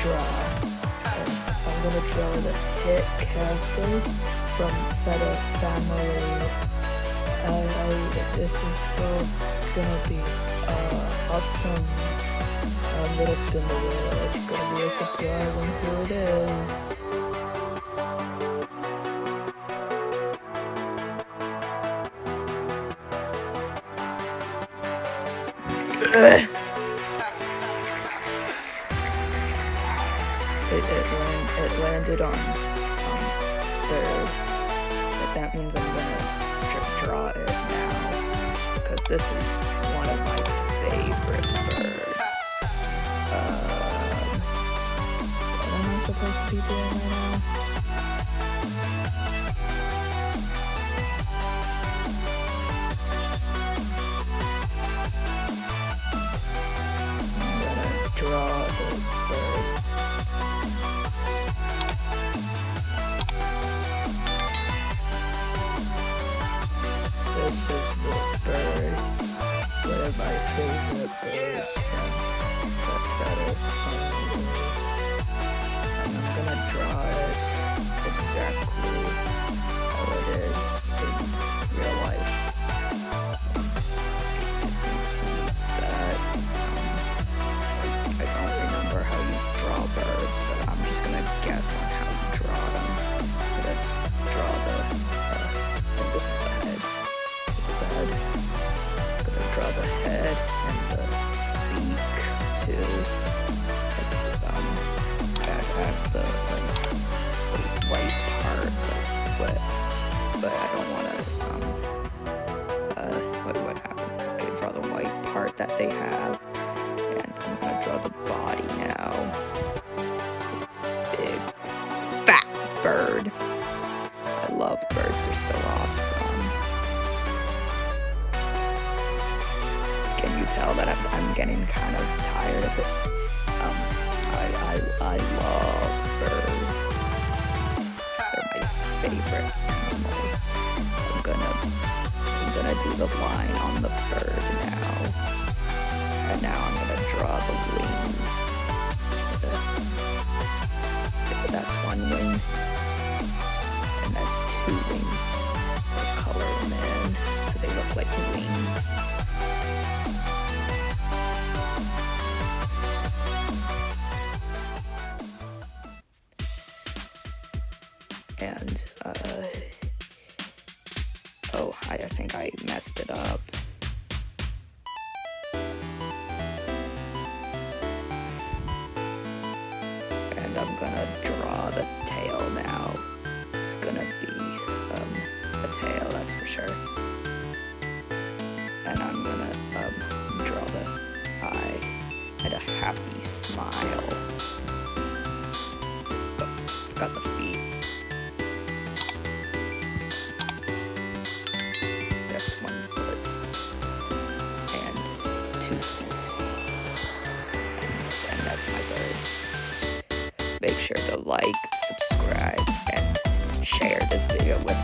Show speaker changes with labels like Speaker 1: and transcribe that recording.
Speaker 1: draw. And I'm gonna draw the hit character from Feta Family. This is so gonna be awesome. I'm gonna spin the wheel. It's gonna be a surprise on who it is. It landed on third, but that means I'm gonna draw it now because this is one of my favorite birds. What am I supposed to be doing right now? I'm gonna draw the bird. This is the bird, one of my favorite birds from the Feta Family. And I'm gonna draw it exactly how it is in real life. I don't remember how you draw birds, but I'm just gonna guess on how you draw them. I'm gonna draw this is the head. I'm gonna draw the head and the beak too. At the white part, but I don't want to. What happened? Okay, draw the white part that they have, and I'm gonna draw the body now. Big, fat bird. I love birds. They're so awesome. Can you tell that I'm getting kind of tired of it? I love birds. They're my favorite animals. I'm gonna do the line on the bird now. And now I'm gonna draw the wings. That's one wing. And that's two wings. I'll color them in so they look like wings. And, oh, I think I messed it up. And I'm gonna draw the tail now. It's gonna be, a tail, that's for sure. And I'm gonna, draw the eye and a happy smile. Oh, got the feet. That's 1 foot and 2 feet. And that's my bird. Make sure to like, subscribe, and share this video with